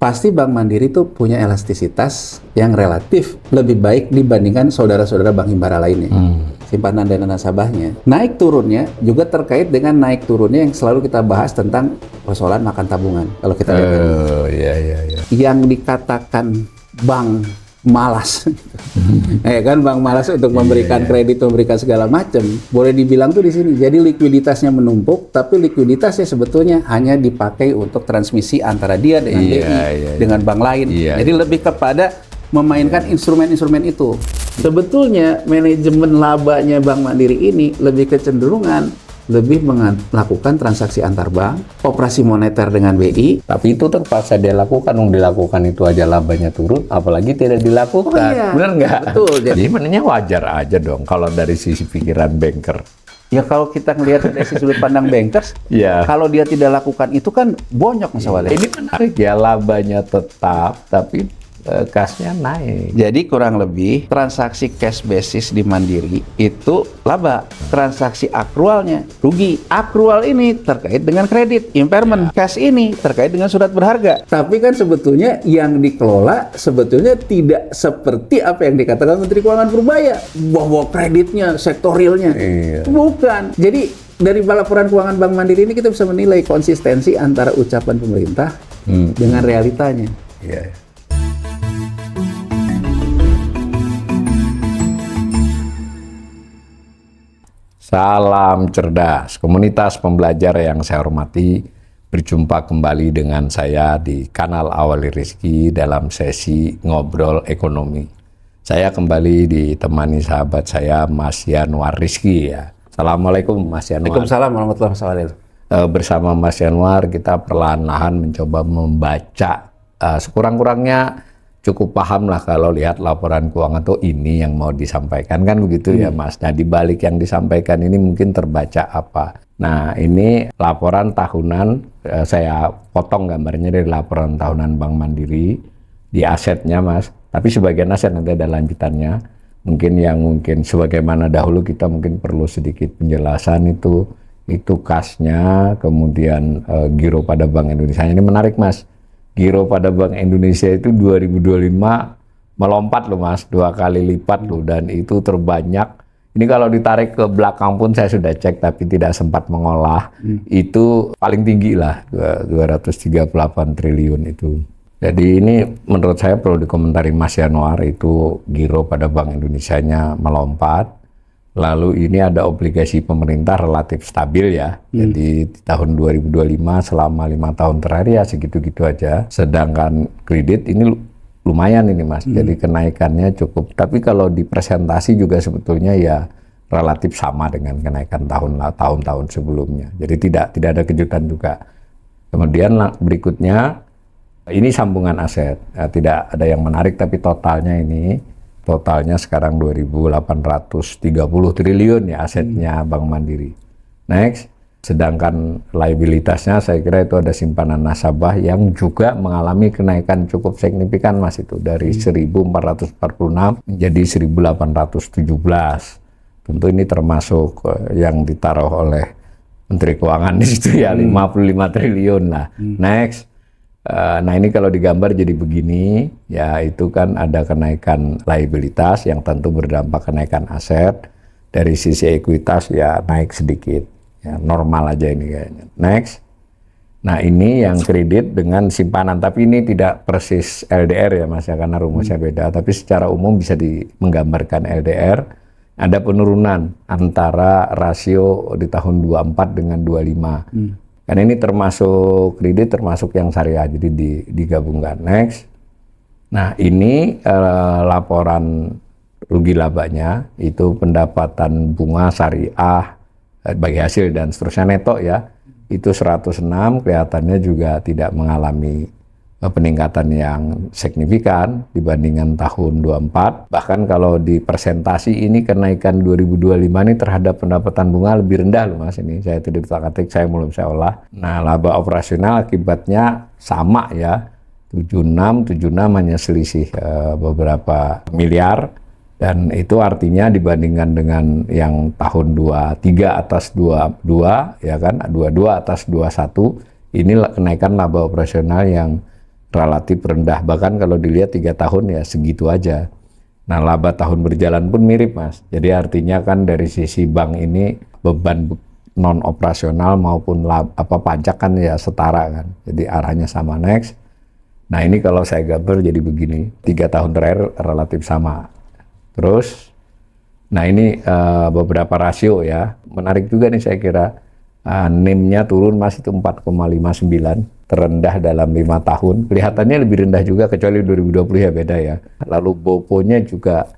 pasti Bank Mandiri tuh punya elastisitas yang relatif lebih baik dibandingkan saudara-saudara bank himbara lainnya. Simpanan dana nasabahnya. Naik turunnya juga terkait dengan naik turunnya yang selalu kita bahas tentang persoalan makan tabungan. Kalau kita lihat yang dikatakan bank malas, ya kan, bank malas untuk memberikan kredit, memberikan segala macam. Boleh dibilang tuh di sini. Jadi likuiditasnya menumpuk, tapi likuiditasnya sebetulnya hanya dipakai untuk transmisi antara dia dengan BI dengan bank lain. Jadi lebih kepada memainkan instrumen-instrumen itu. Sebetulnya manajemen labanya Bank Mandiri ini lebih kecenderungan lebih melakukan transaksi antar bank, operasi moneter dengan BI. Tapi itu terpaksa dia lakukan, dilakukan itu aja labanya turun, apalagi tidak dilakukan. Benar nggak? Betul. Jadi sebenarnya wajar aja dong kalau dari sisi pikiran banker. Ya kalau kita ngelihat dari sudut pandang bankers, kalau dia tidak lakukan itu kan bonyok masalahnya. Ini menarik ya, labanya tetap, tapi kasnya naik. Jadi kurang lebih transaksi cash basis di Mandiri itu laba, transaksi akrualnya rugi. Akrual ini terkait dengan kredit, impairment. Cash ini terkait dengan surat berharga. Tapi kan sebetulnya yang dikelola sebetulnya tidak seperti apa yang dikatakan Menteri Keuangan Purbaya, bahwa kreditnya sektorilnya. Bukan. Jadi dari laporan keuangan Bank Mandiri ini kita bisa menilai konsistensi antara ucapan pemerintah dengan realitanya. Salam cerdas, komunitas pembelajar yang saya hormati, berjumpa kembali dengan saya di kanal Awali Rizki dalam sesi ngobrol ekonomi. Saya kembali ditemani sahabat saya Mas Yanwar Rizki ya. Assalamualaikum Mas Yanwar. Waalaikumsalam warahmatullahi wabarakatuh. Bersama Mas Yanwar kita perlahan-lahan mencoba membaca sekurang-kurangnya cukup paham lah kalau lihat laporan keuangan tuh ini yang mau disampaikan kan begitu ya Mas. Nah di balik yang disampaikan ini mungkin terbaca apa. Nah ini laporan tahunan, saya potong gambarnya dari laporan tahunan Bank Mandiri di asetnya Mas. Tapi sebagian aset nanti ada lanjutannya. Mungkin sebagaimana dahulu kita mungkin perlu sedikit penjelasan itu kasnya, kemudian giro pada Bank Indonesia. Ini menarik Mas. Giro pada Bank Indonesia itu 2025 melompat loh Mas, 2 kali lipat loh, dan itu terbanyak. Ini kalau ditarik ke belakang pun saya sudah cek tapi tidak sempat mengolah. Itu paling tinggi lah, 238 triliun itu. Jadi ini menurut saya perlu dikomentari Mas Yanwar, itu giro pada Bank Indonesianya melompat. Lalu ini ada obligasi pemerintah relatif stabil ya. Jadi di tahun 2025 selama 5 tahun terakhir ya segitu-gitu aja. Sedangkan kredit ini lumayan ini Mas. Jadi kenaikannya cukup. Tapi kalau di presentasi juga sebetulnya ya relatif sama dengan kenaikan tahun-tahun sebelumnya. Jadi tidak ada kejutan juga. Kemudian berikutnya ini sambungan aset. Ya, tidak ada yang menarik tapi totalnya ini. Totalnya sekarang 2.830 triliun ya asetnya Bank Mandiri. Next, sedangkan liabilitasnya saya kira itu ada simpanan nasabah yang juga mengalami kenaikan cukup signifikan Mas, itu dari 1.446 menjadi 1.817. Tentu ini termasuk yang ditaruh oleh Menteri Keuangan di situ ya 55 triliun lah. Next. Nah ini kalau digambar jadi begini, ya itu kan ada kenaikan liabilitas yang tentu berdampak kenaikan aset. Dari sisi ekuitas ya naik sedikit, ya normal aja ini kayaknya. Next, nah ini yang kredit dengan simpanan, tapi ini tidak persis LDR ya Mas ya, karena rumusnya beda. Tapi secara umum bisa menggambarkan LDR, ada penurunan antara rasio di tahun 24 dengan 25. Karena ini termasuk kredit, termasuk yang syariah, jadi digabungkan. Next. Nah ini laporan rugi labanya, itu pendapatan bunga syariah bagi hasil dan seterusnya neto ya, itu 106, kelihatannya juga tidak mengalami peningkatan yang signifikan dibandingkan tahun 24. Bahkan kalau di presentasi ini kenaikan 2025 ini terhadap pendapatan bunga lebih rendah loh Mas, ini saya tidak ketik, saya belum saya olah. Nah laba operasional akibatnya sama ya, 76 hanya selisih beberapa miliar, dan itu artinya dibandingkan dengan yang tahun 23 atas 22 ya kan, 22 atas 21, ini kenaikan laba operasional yang relatif rendah. Bahkan kalau dilihat 3 tahun ya segitu aja. Nah, laba tahun berjalan pun mirip, Mas. Jadi artinya kan dari sisi bank ini beban non operasional maupun pajak kan ya setara kan. Jadi arahnya sama. Next. Nah, ini kalau saya gambar jadi begini. 3 tahun terakhir relatif sama. Terus, nah ini beberapa rasio ya. Menarik juga nih saya kira. NIM-nya turun, Mas, itu 4,59, terendah dalam 5 tahun. Kelihatannya lebih rendah juga, kecuali 2020 ya beda ya. Lalu BOPO-nya juga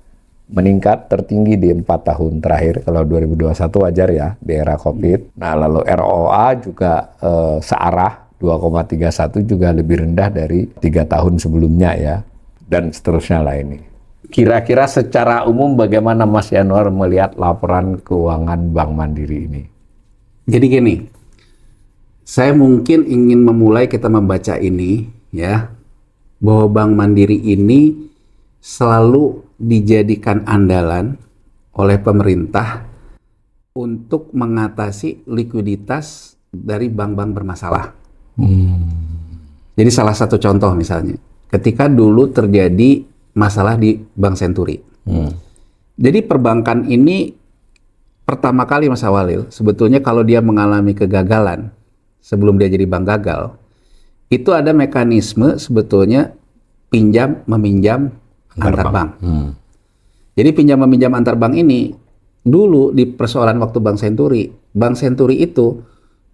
meningkat, tertinggi di 4 tahun terakhir. Kalau 2021 wajar ya, di era COVID. Nah, lalu ROA juga searah, 2,31 juga lebih rendah dari 3 tahun sebelumnya ya. Dan seterusnya lah ini. Kira-kira secara umum bagaimana Mas Yanuar melihat laporan keuangan Bank Mandiri ini? Jadi gini, saya mungkin ingin memulai kita membaca ini ya, bahwa Bank Mandiri ini selalu dijadikan andalan oleh pemerintah untuk mengatasi likuiditas dari bank-bank bermasalah. Jadi salah satu contoh misalnya, ketika dulu terjadi masalah di Bank Senturi. Jadi perbankan ini pertama kali Mas Awalil, sebetulnya kalau dia mengalami kegagalan sebelum dia jadi bank gagal, itu ada mekanisme sebetulnya pinjam meminjam antar bank. Jadi pinjam meminjam antar bank ini dulu di persoalan waktu Bank Senturi itu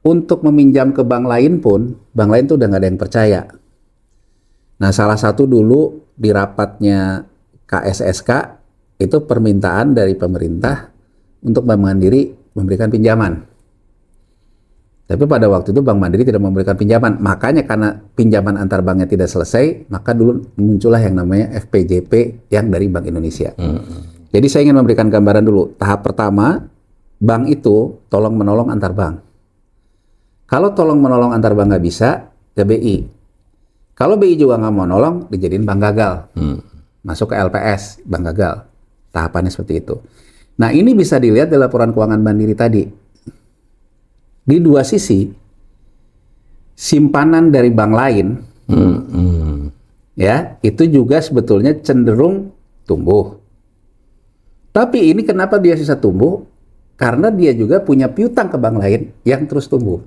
untuk meminjam ke bank lain pun, bank lain tuh udah nggak ada yang percaya. Nah, salah satu dulu di rapatnya KSSK itu permintaan dari pemerintah untuk Bank Mandiri memberikan pinjaman. Tapi pada waktu itu Bank Mandiri tidak memberikan pinjaman. Makanya karena pinjaman antar banknya tidak selesai, maka dulu muncullah yang namanya FPJP yang dari Bank Indonesia. Jadi saya ingin memberikan gambaran dulu. Tahap pertama, bank itu tolong menolong antar bank. Kalau tolong menolong antar bank nggak bisa, ke BI. Kalau BI juga nggak mau nolong, dijadiin bank gagal. Masuk ke LPS, bank gagal. Tahapannya seperti itu. Nah, ini bisa dilihat di laporan keuangan Mandiri tadi. Di dua sisi, simpanan dari bank lain, ya, itu juga sebetulnya cenderung tumbuh. Tapi ini kenapa dia bisa tumbuh? Karena dia juga punya piutang ke bank lain yang terus tumbuh.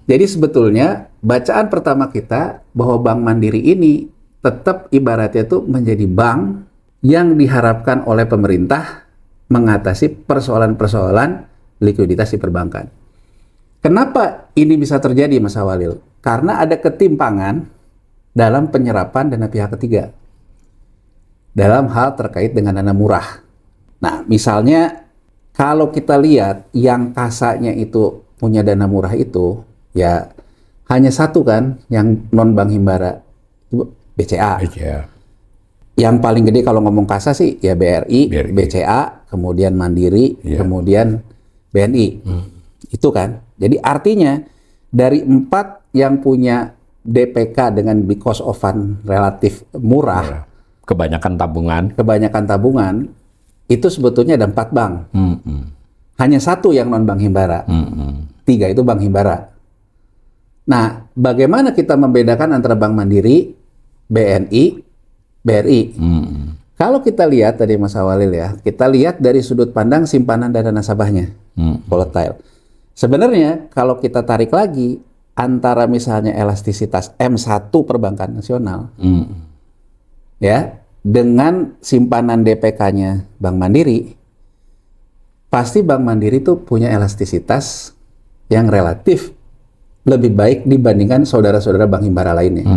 Jadi sebetulnya bacaan pertama kita bahwa Bank Mandiri ini tetap ibaratnya itu menjadi bank yang diharapkan oleh pemerintah mengatasi persoalan-persoalan likuiditas di perbankan. Kenapa ini bisa terjadi, Mas Awalil? Karena ada ketimpangan dalam penyerapan dana pihak ketiga dalam hal terkait dengan dana murah. Nah, misalnya kalau kita lihat yang kasanya itu punya dana murah itu, ya hanya satu kan yang non bank himbara, itu BCA. Yang paling gede kalau ngomong kasa sih ya BRI. BCA, kemudian Mandiri, kemudian BNI. Itu kan. Jadi artinya dari 4 yang punya DPK dengan cost of fund relatif murah, kebanyakan tabungan, itu sebetulnya ada 4 bank. Hanya satu yang non bank himbara. 3 itu bank himbara. Nah, bagaimana kita membedakan antara Bank Mandiri, BNI, BRI? Kalau kita lihat tadi Mas Awalil ya, kita lihat dari sudut pandang simpanan dana nasabahnya, volatile. Sebenarnya kalau kita tarik lagi antara misalnya elastisitas M1 perbankan nasional, ya, dengan simpanan DPK-nya Bank Mandiri, pasti Bank Mandiri itu punya elastisitas yang relatif lebih baik dibandingkan saudara-saudara bank himbara lainnya.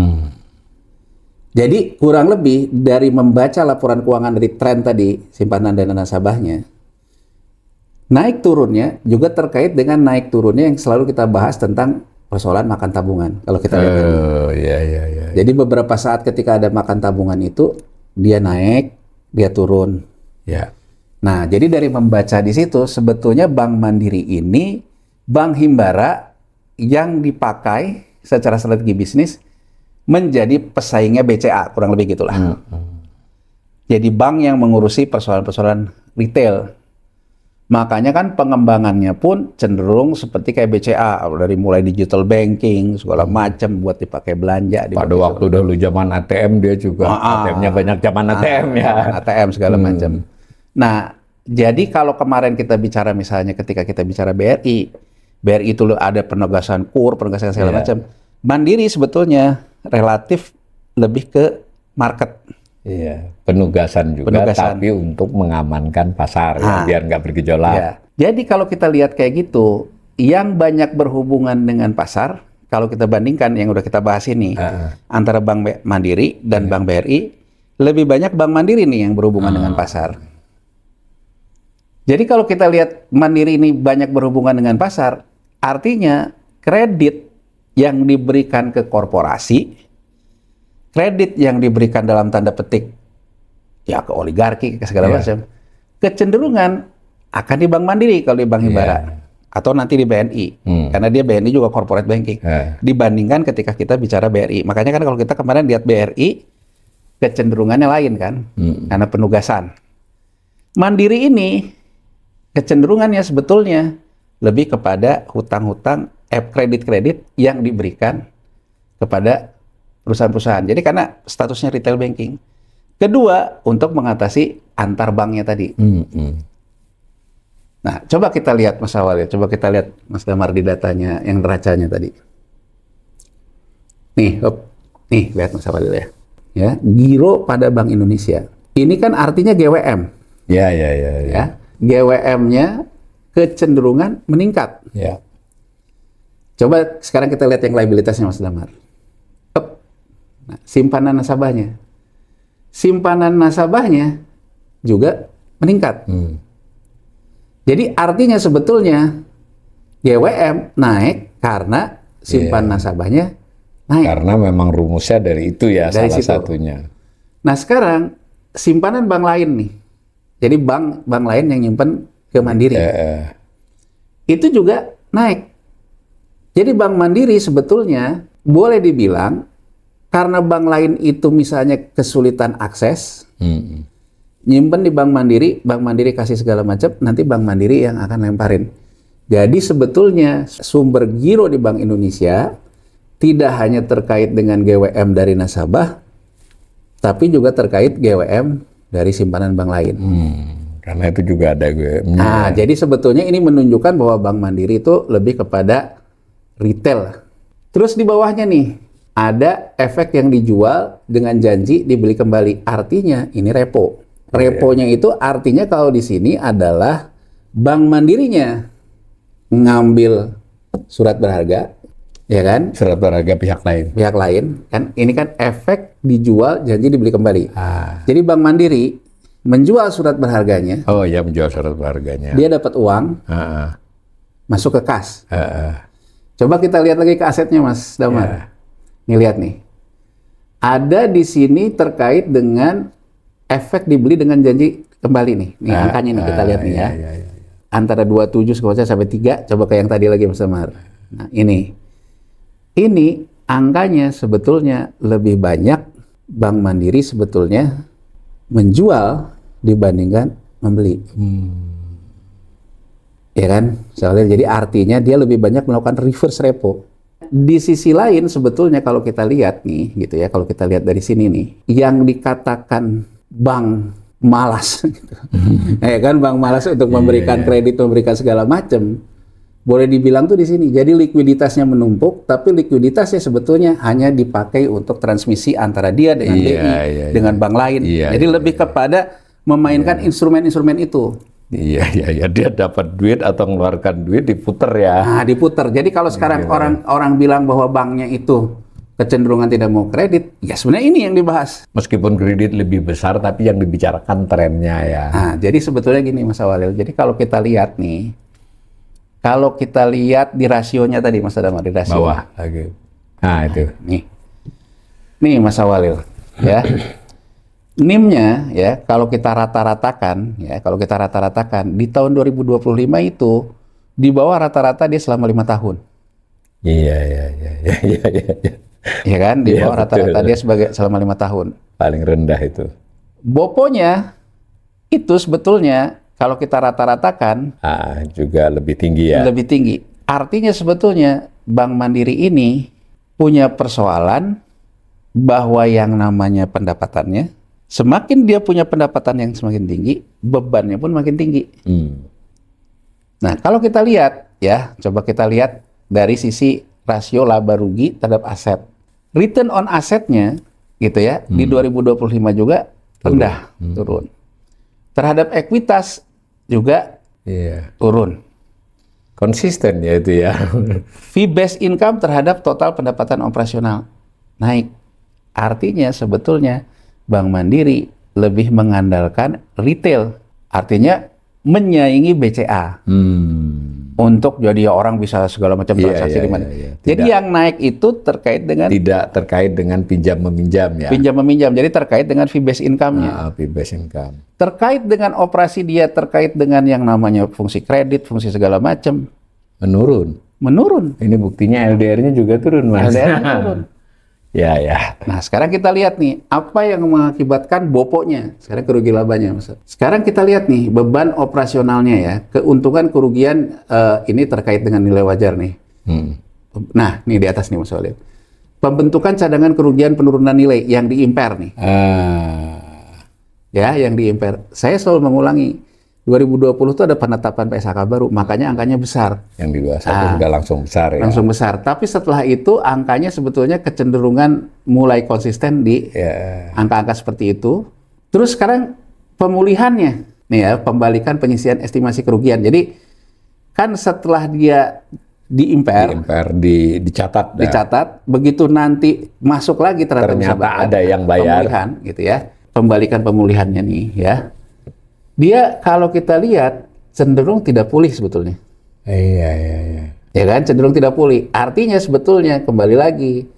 Jadi kurang lebih dari membaca laporan keuangan dari tren tadi, simpanan dana nasabahnya, naik turunnya juga terkait dengan naik turunnya yang selalu kita bahas tentang persoalan makan tabungan. Kalau kita lihat tadi. Jadi beberapa saat ketika ada makan tabungan itu, dia naik, dia turun. Nah, jadi dari membaca di situ, sebetulnya Bank Mandiri ini bank himbara yang dipakai secara strategi bisnis menjadi pesaingnya BCA, kurang lebih gitulah. Jadi bank yang mengurusi persoalan-persoalan retail. Makanya kan pengembangannya pun cenderung seperti kayak BCA, dari mulai digital banking segala macam buat dipakai belanja. Pada waktu dahulu zaman ATM dia juga ATM-nya banyak zaman ATM ya. ATM segala macam. Nah, jadi kalau kemarin kita bicara misalnya ketika kita bicara BRI itu ada penegasan KUR, penegasan segala macam. Mandiri sebetulnya relatif lebih ke market. Iya, penugasan juga, tapi untuk mengamankan pasar, ya, biar nggak bergejolak. Ya. Jadi kalau kita lihat kayak gitu, yang banyak berhubungan dengan pasar, kalau kita bandingkan yang udah kita bahas ini, antara Bank Mandiri dan Bank BRI, lebih banyak Bank Mandiri nih yang berhubungan dengan pasar. Jadi kalau kita lihat Mandiri ini banyak berhubungan dengan pasar, artinya kredit yang diberikan ke korporasi, kredit yang diberikan dalam tanda petik ya ke oligarki, ke segala macam, kecenderungan akan di Bank Mandiri kalau di Bank Himbara atau nanti di BNI, karena dia BNI juga corporate banking, dibandingkan ketika kita bicara BRI. Makanya kan kalau kita kemarin lihat BRI, kecenderungannya lain kan, karena penugasan. Mandiri ini kecenderungannya sebetulnya lebih kepada hutang-hutang, kredit-kredit yang diberikan kepada perusahaan-perusahaan. Jadi karena statusnya retail banking. Kedua, untuk mengatasi antar banknya tadi. Nah, coba kita lihat Mas Awal ya. Coba kita lihat Mas Damar di datanya yang neracanya tadi. Nih, lihat Mas Awal ya. Ya, giro pada Bank Indonesia. Ini kan artinya GWM. Ya. GWM-nya kecenderungan meningkat. Ya. Coba sekarang kita lihat yang liabilitasnya Mas Damar. Nah, simpanan nasabahnya juga meningkat. Jadi artinya sebetulnya GWM naik karena simpanan nasabahnya naik. Karena memang rumusnya dari itu ya, dari salah satunya. Nah sekarang simpanan bank lain nih, jadi bank lain yang nyimpen ke Mandiri, itu juga naik. Jadi Bank Mandiri sebetulnya boleh dibilang karena bank lain itu misalnya kesulitan akses, nyimpen di Bank Mandiri kasih segala macam, nanti Bank Mandiri yang akan lemparin. Jadi sebetulnya sumber giro di Bank Indonesia tidak hanya terkait dengan GWM dari nasabah, tapi juga terkait GWM dari simpanan bank lain. Karena itu juga ada GWM-nya. Nah, jadi sebetulnya ini menunjukkan bahwa Bank Mandiri itu lebih kepada retail. Terus di bawahnya nih, ada efek yang dijual dengan janji dibeli kembali. Artinya ini repo. Reponya itu artinya kalau di sini adalah Bank Mandirinya ngambil surat berharga, ya kan? Surat berharga pihak lain. Kan ini kan efek dijual janji dibeli kembali. Jadi Bank Mandiri menjual surat berharganya. Oh iya, menjual surat berharganya. Dia dapat uang, masuk ke kas. Coba kita lihat lagi ke asetnya Mas Damar. Nih lihat nih, ada di sini terkait dengan efek dibeli dengan janji kembali nih. Nih angkanya nih kita lihat nih ya. Antara 27 sampai 3, coba kayak yang tadi lagi Mas Damar. Nah ini angkanya sebetulnya lebih banyak Bank Mandiri sebetulnya menjual dibandingkan membeli. Ya kan? Soalnya jadi artinya dia lebih banyak melakukan reverse repo. Di sisi lain sebetulnya kalau kita lihat nih gitu ya, kalau kita lihat dari sini nih, yang dikatakan bank malas gitu. Ya kan, bank malas untuk memberikan kredit, memberikan segala macam. Boleh dibilang tuh di sini. Jadi likuiditasnya menumpuk, tapi likuiditasnya sebetulnya hanya dipakai untuk transmisi antara dia dengan BI dengan bank lain. Jadi lebih kepada memainkan instrumen-instrumen itu. Iya, dia dapat duit atau mengeluarkan duit diputer ya. Nah, diputer. Jadi kalau sekarang orang bilang bahwa banknya itu kecenderungan tidak mau kredit, ya sebenarnya ini yang dibahas. Meskipun kredit lebih besar, tapi yang dibicarakan trennya ya. Nah, jadi sebetulnya gini Mas Awalil. Jadi kalau kita lihat nih, kalau kita lihat di rasionya tadi Mas Damar, di rasio bawah. Nah itu. Nih Mas Awalil, ya. NIM-nya ya kalau kita rata-ratakan di tahun 2025 itu di bawah rata-rata dia selama 5 tahun. Iya. Ya kan, di bawah rata-rata dia selama 5 tahun. Paling rendah itu. Boponya itu sebetulnya Kalau kita rata-ratakan Juga lebih tinggi ya. lebih tinggi. Artinya sebetulnya Bank Mandiri ini punya persoalan bahwa yang namanya pendapatannya, semakin dia punya pendapatan yang semakin tinggi, bebannya pun makin tinggi. Nah, kalau kita lihat ya, coba kita lihat dari sisi rasio laba rugi terhadap aset. Return on asetnya gitu ya, di 2025 juga rendah, turun. Terhadap ekuitas juga turun. Konsisten ya itu ya. Fee based income terhadap total pendapatan operasional naik. Artinya sebetulnya Bank Mandiri lebih mengandalkan retail. Artinya menyaingi BCA. Untuk jadi orang bisa segala macam transaksi di mana. Jadi yang naik itu terkait dengan Tidak terkait dengan pinjam meminjam ya. pinjam meminjam. Jadi terkait dengan fee based income-nya. Fee based income. Terkait dengan operasi dia, terkait dengan yang namanya fungsi kredit, fungsi segala macam, menurun. Ini buktinya LDR-nya juga turun, Mas. LDR-nya turun. Ya. Nah, sekarang kita lihat nih, apa yang mengakibatkan BOPO-nya, sekarang kerugian labanya. Sekarang kita lihat nih, beban operasionalnya ya, keuntungan kerugian ini terkait dengan nilai wajar nih. Nah, nih di atas nih Mas Walid. Pembentukan cadangan kerugian penurunan nilai yang di-impair nih. Ya, yang di-impair. Saya selalu mengulangi, 2020 itu ada penetapan PSHK baru, makanya angkanya besar. Yang di 21 sudah langsung besar ya. Langsung besar. Tapi setelah itu angkanya sebetulnya kecenderungan mulai konsisten di angka-angka seperti itu. Terus sekarang pemulihannya, nih ya, pembalikan penyisian estimasi kerugian. Jadi kan setelah dia diimpair, dicatat, begitu nanti masuk lagi ternyata ada yang bayar. Pemulihan, gitu ya. Pembalikan pemulihannya nih ya. Dia kalau kita lihat cenderung tidak pulih sebetulnya. Iya. Ya kan, cenderung tidak pulih. Artinya sebetulnya kembali lagi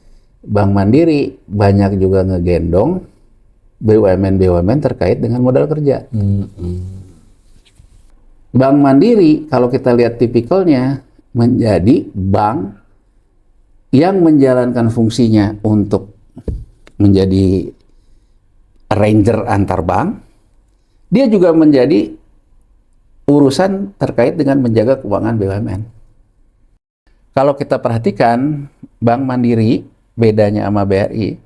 Bank Mandiri banyak juga ngegendong BUMN terkait dengan modal kerja. Bank Mandiri kalau kita lihat tipikalnya menjadi bank yang menjalankan fungsinya untuk menjadi arranger antar bank. Dia juga menjadi urusan terkait dengan menjaga keuangan BUMN. Kalau kita perhatikan, Bank Mandiri bedanya sama BRI.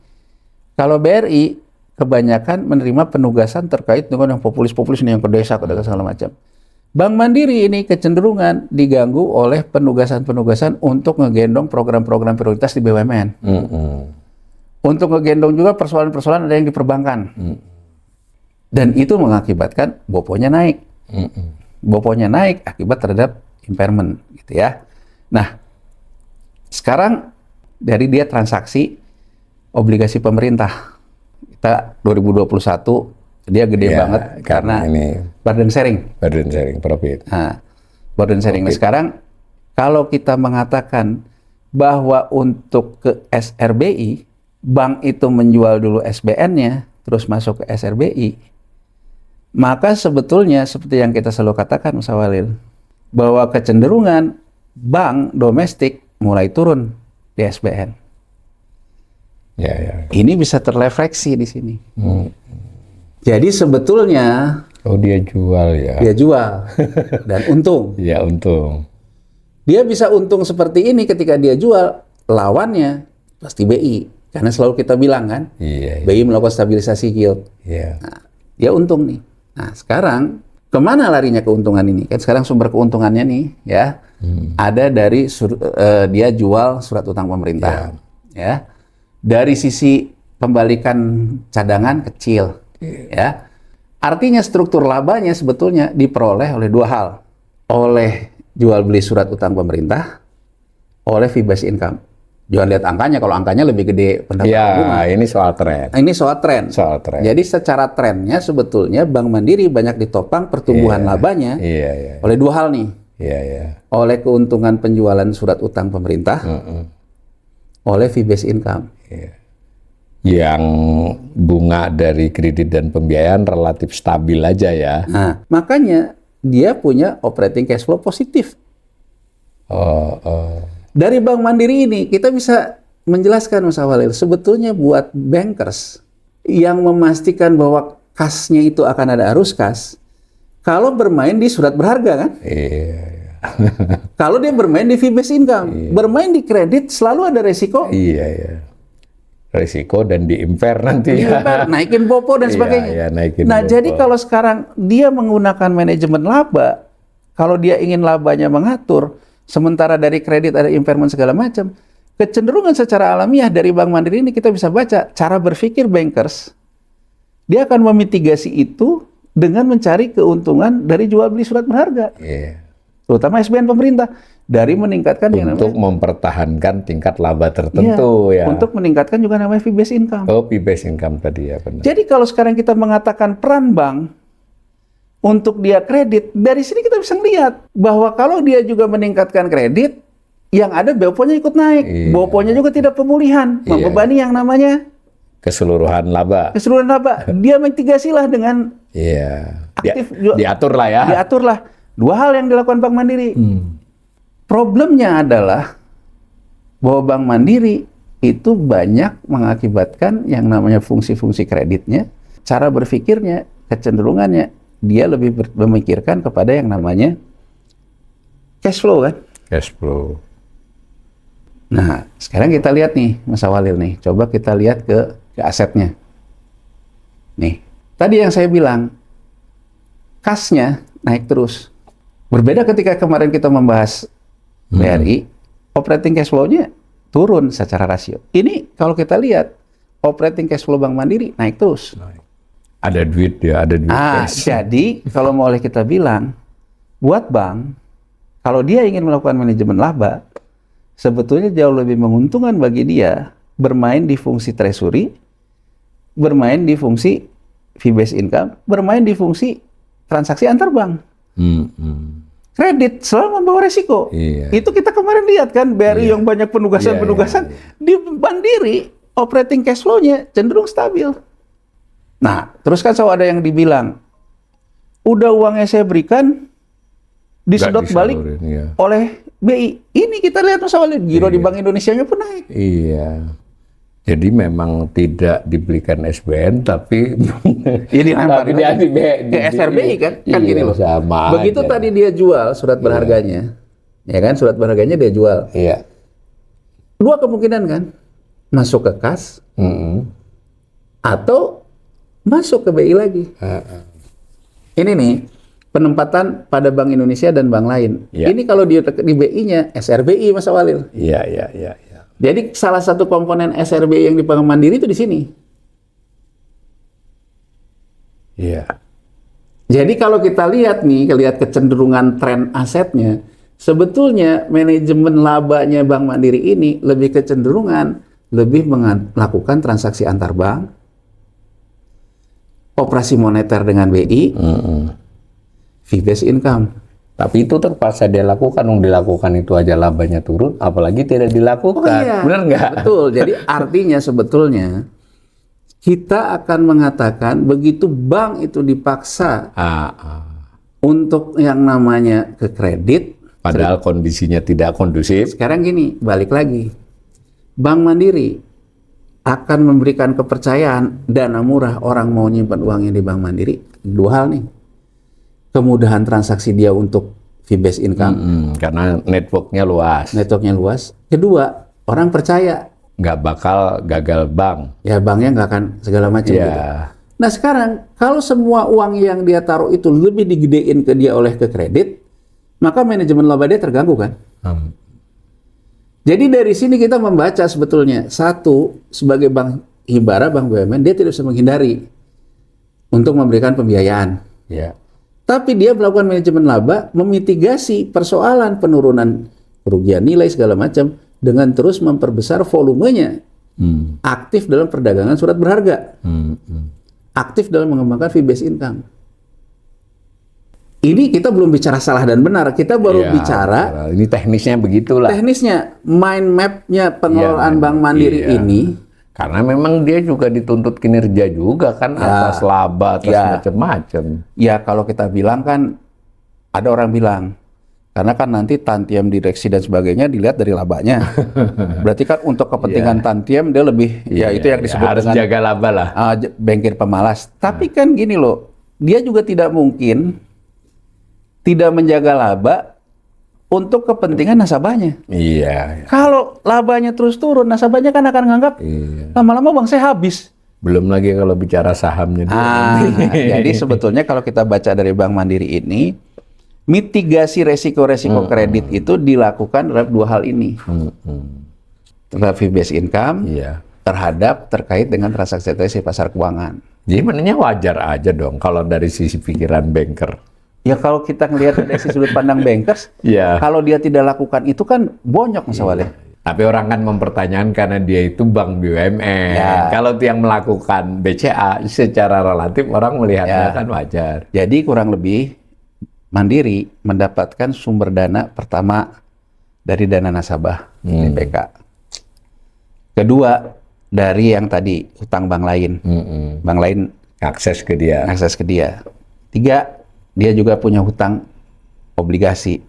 Kalau BRI kebanyakan menerima penugasan terkait dengan yang populis-populis ini, yang ke desa, ke segala macam. Bank Mandiri ini kecenderungan diganggu oleh penugasan-penugasan untuk ngegendong program-program prioritas di BUMN. Untuk ngegendong juga persoalan-persoalan ada yang di perbankan. Dan itu mengakibatkan BOPO-nya naik. BOPO-nya naik akibat terhadap impairment, gitu ya. Nah, sekarang dari dia transaksi obligasi pemerintah. Kita 2021 dia gede banget karena ini burden sharing profit. Nah, burden sharing. Nah, sekarang kalau kita mengatakan bahwa untuk ke SRBI, bank itu menjual dulu SBN-nya, terus masuk ke SRBI, maka sebetulnya seperti yang kita selalu katakan, Mas Walil, bahwa kecenderungan bank domestik mulai turun di SBN. Ini bisa terrefleksi di sini. Jadi sebetulnya dia jual ya. Dia jual dan untung. Ya, untung. Dia bisa untung seperti ini ketika dia jual, lawannya pasti BI. Karena selalu kita bilang kan, BI melakukan stabilisasi yield. Nah, dia untung nih. Nah, sekarang kemana larinya keuntungan ini? Kan sekarang sumber keuntungannya nih ya ada dari dia jual surat utang pemerintah. Ya, dari sisi pembalikan cadangan kecil. Ya, artinya struktur labanya sebetulnya diperoleh oleh dua hal, oleh jual beli surat utang pemerintah, oleh fee based income. Jangan lihat angkanya, kalau angkanya lebih gede pendapatan bunga. Ini soal tren. Ini soal tren. Jadi secara trennya sebetulnya Bank Mandiri banyak ditopang pertumbuhan labanya oleh dua hal nih. Oleh keuntungan penjualan surat utang pemerintah, oleh fee based income. Yang bunga dari kredit dan pembiayaan relatif stabil aja ya. Nah, makanya dia punya operating cash flow positif. Dari Bank Mandiri ini kita bisa menjelaskan, Mas Walil, sebetulnya buat bankers yang memastikan bahwa kasnya itu akan ada arus kas, kalau bermain di surat berharga kan? Iya. Kalau dia bermain di fee based income, bermain di kredit selalu ada resiko. Iya, iya. Risiko dan di-impair nanti. Di-impair, naikin BOPO dan sebagainya. Iya, naikin Nah, BOPO. jadi kalau sekarang dia menggunakan manajemen laba, kalau dia ingin labanya mengatur, sementara dari kredit ada impairment segala macam, kecenderungan secara alamiah dari Bank Mandiri ini kita bisa baca cara berpikir bankers. Dia akan memitigasi itu dengan mencari keuntungan dari jual beli surat berharga, Iya. terutama SBN pemerintah, dari meningkatkan yang Untuk namanya mempertahankan tingkat laba tertentu ya. untuk meningkatkan juga namanya fee based income. Oh, fee-based income tadi ya benar. Jadi kalau sekarang kita mengatakan peran bank untuk dia kredit, dari sini kita bisa lihat bahwa kalau dia juga meningkatkan kredit, yang ada BOPO-nya ikut naik, Iya. BOPO-nya juga tidak pemulihan, Iya. membebani yang namanya Keseluruhan laba. keseluruhan laba. Dia mitigasilah dengan Iya. aktif Diatur lah ya. diaturlah. Dua hal yang dilakukan Bank Mandiri. Problemnya adalah bahwa Bank Mandiri itu banyak mengakibatkan yang namanya fungsi-fungsi kreditnya, cara berpikirnya, kecenderungannya, dia lebih memikirkan kepada yang namanya cash flow kan. Cash flow. Nah, sekarang kita lihat nih, Mas Awalil nih, coba kita lihat ke asetnya. Nih, tadi yang saya bilang, kasnya naik terus. Berbeda ketika kemarin kita membahas BRI, operating cash flow-nya turun secara rasio. Ini kalau kita lihat, operating cash flow Bank Mandiri naik terus. Ada duit ya, ada duit cash. Jadi kalau boleh kita bilang, buat bank, kalau dia ingin melakukan manajemen laba, sebetulnya jauh lebih menguntungkan bagi dia bermain di fungsi treasury, bermain di fungsi fee based income, bermain di fungsi transaksi antar bank. Kredit selalu membawa resiko. Iya. Itu kita kemarin lihat kan, BRI yang banyak penugasan-penugasan, di Mandiri operating cash flow-nya cenderung stabil. Nah, terus kan selalu ada yang dibilang, udah uangnya saya berikan, disedot Nggak balik disalurin, iya. oleh BI. Ini kita lihat masalahnya, giro di Bank Indonesia-nya pun naik. Iya. Jadi memang tidak dibelikan SBN tapi Jadi tapi dia di SRBI kan gini iya, loh. sama Begitu aja. tadi dia jual surat berharganya, ya kan, surat berharganya dia jual. Iya. Dua kemungkinan kan, masuk ke kas atau masuk ke BI lagi. Ini nih penempatan pada Bank Indonesia dan bank lain. Iya. Ini kalau di BI-nya SRBI, Mas Awalil. Iya, iya, iya, iya. Jadi salah satu komponen SRBI yang dipegang Mandiri itu di sini. Iya. Jadi kalau kita lihat nih, lihat kecenderungan tren asetnya, sebetulnya manajemen labanya Bank Mandiri ini lebih kecenderungan lebih melakukan transaksi antar bank, operasi moneter dengan BI, fee based income. Tapi itu terpaksa dia lakukan, dilakukan itu aja labanya turun, apalagi tidak dilakukan. Benar nggak? Betul. Jadi artinya sebetulnya kita akan mengatakan begitu bank itu dipaksa untuk yang namanya ke kredit, Padahal kondisinya tidak kondusif. sekarang gini, balik lagi. Bank Mandiri akan memberikan kepercayaan dana murah orang mau nyimpan uangnya di Bank Mandiri. Dua hal nih. Kemudahan transaksi dia untuk fee based income. Karena networknya luas. Networknya luas. Kedua, orang percaya. Nggak bakal gagal bank. Ya banknya nggak akan segala macam Iya. gitu. Nah sekarang, kalau semua uang yang dia taruh itu lebih digedein ke dia oleh ke kredit, maka manajemen laba dia terganggu kan? Jadi dari sini kita membaca sebetulnya, satu, sebagai bank himbara, bank BUMN, dia tidak bisa menghindari untuk memberikan pembiayaan. Ya. Tapi dia melakukan manajemen laba, memitigasi persoalan penurunan kerugian nilai segala macam dengan terus memperbesar volumenya, aktif dalam perdagangan surat berharga, aktif dalam mengembangkan fee based income. Ini kita belum bicara salah dan benar, kita baru Iya, bicara ini teknisnya begitulah. teknisnya, mind map-nya pengelolaan Iya, Bank Mandiri iya. ini. Karena memang dia juga dituntut kinerja juga kan, atas laba, atas Ya. macam-macam. Ya kalau kita bilang kan, ada orang bilang, karena kan nanti tantiem direksi dan sebagainya dilihat dari labanya. Berarti kan untuk kepentingan tantiem dia lebih, ya itu yang disebut harus dengan jaga laba lah. bengkir pemalas. Tapi kan gini loh, dia juga tidak mungkin tidak menjaga laba untuk kepentingan nasabahnya. Iya. Kalau labanya terus turun, nasabahnya kan akan nganggap lama-lama bank saya habis. Belum lagi kalau bicara sahamnya. Jadi sebetulnya kalau kita baca dari Bank Mandiri ini, mitigasi resiko-resiko kredit itu dilakukan terhadap dua hal ini. Terhadap fee-based income, terhadap terkait dengan transaksi pasar keuangan. Jadi maknanya wajar aja dong kalau dari sisi pikiran banker. Ya kalau kita ngelihat dari sudut pandang bankers, kalau dia tidak lakukan itu kan bonyok Mas Walid. Tapi orang kan mempertanyakan karena dia itu bank BUMN. Kalau yang melakukan BCA secara relatif orang melihatnya kan wajar. Jadi kurang lebih Mandiri mendapatkan sumber dana pertama dari dana nasabah BPK. Kedua dari yang tadi hutang bank lain. Bank lain akses ke dia. Tiga, dia juga punya hutang obligasi.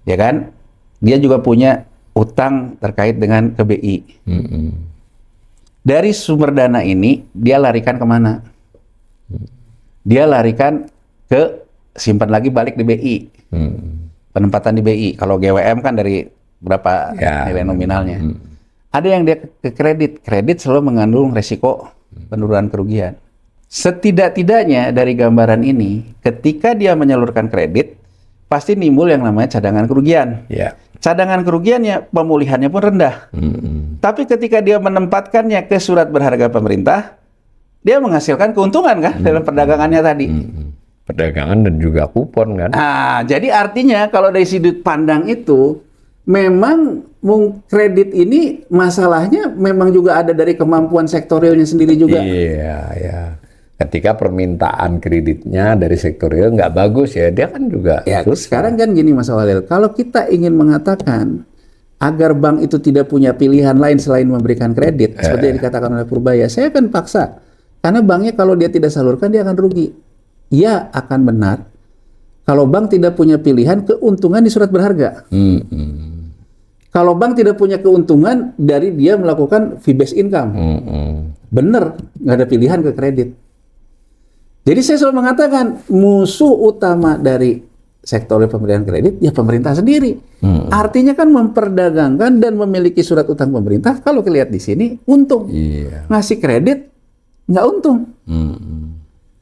Ya kan? Dia juga punya hutang terkait dengan KBI. Dari sumber dana ini, dia larikan kemana? Dia larikan ke simpan lagi balik di BI. Penempatan di BI. Kalau GWM kan dari berapa nilai nominalnya. Ada yang dia ke kredit. Kredit selalu mengandung resiko penurunan kerugian. Setidak-tidaknya dari gambaran ini, ketika dia menyalurkan kredit, pasti nimbul yang namanya cadangan kerugian. Cadangan kerugiannya, pemulihannya pun rendah. Tapi ketika dia menempatkannya ke surat berharga pemerintah, dia menghasilkan keuntungan kan dalam perdagangannya tadi. Perdagangan dan juga kupon kan. Jadi artinya kalau dari sudut pandang itu, memang kredit ini masalahnya memang juga ada dari kemampuan sektorialnya sendiri juga. Iya. Ketika permintaan kreditnya dari sektorial nggak bagus ya, dia kan juga sekarang kan gini Mas Walil, kalau kita ingin mengatakan agar bank itu tidak punya pilihan lain selain memberikan kredit, seperti yang dikatakan oleh Purbaya, saya akan paksa. Karena banknya kalau dia tidak salurkan, dia akan rugi. Ya, akan benar. Kalau bank tidak punya pilihan, keuntungan di surat berharga. Kalau bank tidak punya keuntungan dari dia melakukan fee-based income. Bener, nggak ada pilihan ke kredit. Jadi saya selalu mengatakan musuh utama dari sektor pemberian kredit ya pemerintah sendiri. Artinya kan memperdagangkan dan memiliki surat utang pemerintah. Kalau lihat di sini untung, ngasih kredit nggak untung,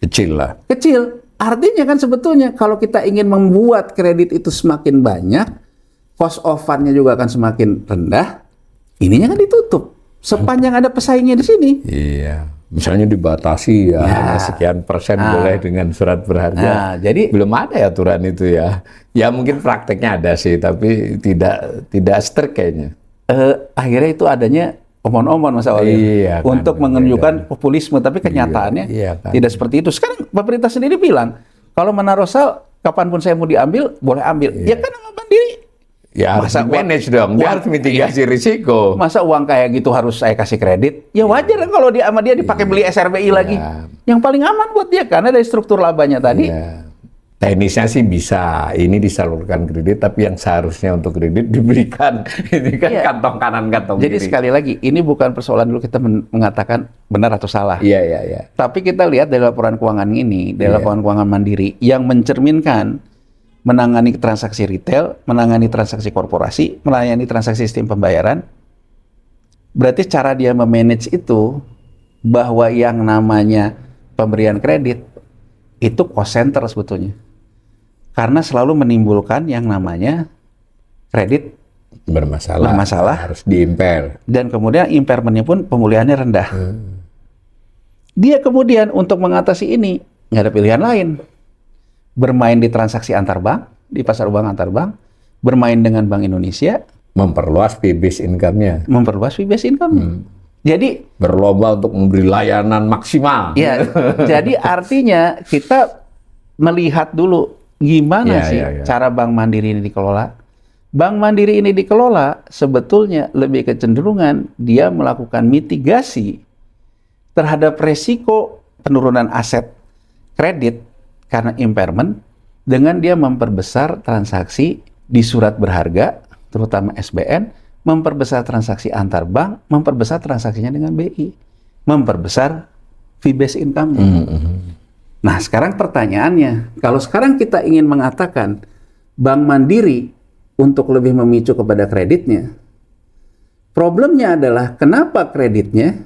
kecil lah. Kecil. Artinya kan sebetulnya kalau kita ingin membuat kredit itu semakin banyak, cost of fund-nya juga akan semakin rendah. Ininya kan ditutup sepanjang ada pesaingnya di sini. Misalnya dibatasi sekian persen boleh dengan surat berharga. Jadi belum ada ya aturan itu ya. Ya mungkin prakteknya ada sih, tapi tidak strict kayaknya. Akhirnya itu adanya omon-omon Mas Awali untuk menunjukkan populisme, tapi kenyataannya tidak seperti itu. Sekarang pemerintah sendiri bilang kalau menaruh sal kapanpun saya mau diambil boleh ambil. Ya kan sama Mandiri. Ya harus manage dong, dia harus mitigasi risiko. Masa uang kayak gitu harus saya kasih kredit? Ya wajar kan kalau dia sama dia dipakai beli SRBI lagi. Yang paling aman buat dia karena dari struktur labanya tadi. Teknisnya sih bisa, ini disalurkan kredit, tapi yang seharusnya untuk kredit diberikan. Ini kan kantong kanan, kantong kiri. Jadi sekali lagi, ini bukan persoalan dulu kita mengatakan benar atau salah. Tapi kita lihat dari laporan keuangan ini, dari laporan keuangan Mandiri, yang mencerminkan menangani transaksi retail, menangani transaksi korporasi, melayani transaksi sistem pembayaran. Berarti cara dia memanage itu, bahwa yang namanya pemberian kredit, itu cost center sebetulnya. Karena selalu menimbulkan yang namanya kredit bermasalah. Harus diimpair. Dan kemudian impairment-nya pun pemulihannya rendah. Dia kemudian untuk mengatasi ini, nggak ada pilihan lain. Bermain di transaksi antar bank, di pasar uang antar bank, bermain dengan Bank Indonesia, memperluas fee-based income-nya. Jadi berlomba untuk memberi layanan maksimal. Jadi artinya kita melihat dulu gimana cara Bank Mandiri ini dikelola. Bank Mandiri ini dikelola sebetulnya lebih kecenderungan dia melakukan mitigasi terhadap resiko penurunan aset kredit karena impairment dengan dia memperbesar transaksi di surat berharga, terutama SBN, memperbesar transaksi antar bank, memperbesar transaksinya dengan BI, memperbesar fee-based income. Nah, sekarang pertanyaannya, kalau sekarang kita ingin mengatakan Bank Mandiri untuk lebih memicu kepada kreditnya, problemnya adalah kenapa kreditnya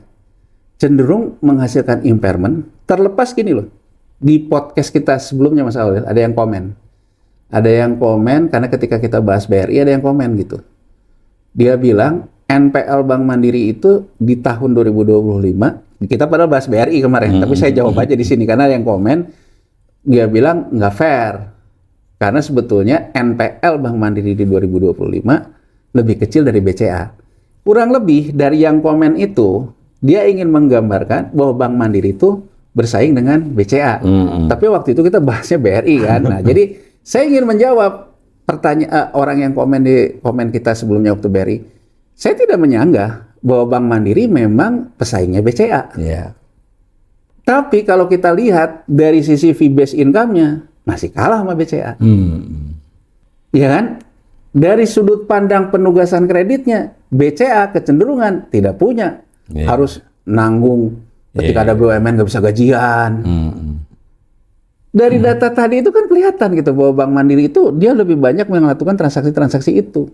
cenderung menghasilkan impairment, terlepas gini loh, di podcast kita sebelumnya Mas Aurel, ada yang komen. Ada yang komen, karena ketika kita bahas BRI ada yang komen gitu. Dia bilang, NPL Bank Mandiri itu di tahun 2025, kita padahal bahas BRI kemarin, tapi saya jawab aja di sini karena yang komen dia bilang nggak fair karena sebetulnya NPL Bank Mandiri di 2025 lebih kecil dari BCA. Kurang lebih dari yang komen itu dia ingin menggambarkan bahwa Bank Mandiri itu bersaing dengan BCA. Tapi waktu itu kita bahasnya BRI kan. Nah, jadi saya ingin menjawab pertanyaan orang yang komen di komen kita sebelumnya waktu BRI. Saya tidak menyanggah bahwa Bank Mandiri memang pesaingnya BCA. Yeah. Tapi kalau kita lihat dari sisi fee-based income-nya, masih kalah sama BCA. Ya kan? Dari sudut pandang penugasan kreditnya, BCA kecenderungan tidak punya. Harus nanggung ketika ada BUMN nggak bisa gajian. Dari data tadi itu kan kelihatan gitu bahwa Bank Mandiri itu dia lebih banyak melakukan transaksi-transaksi itu.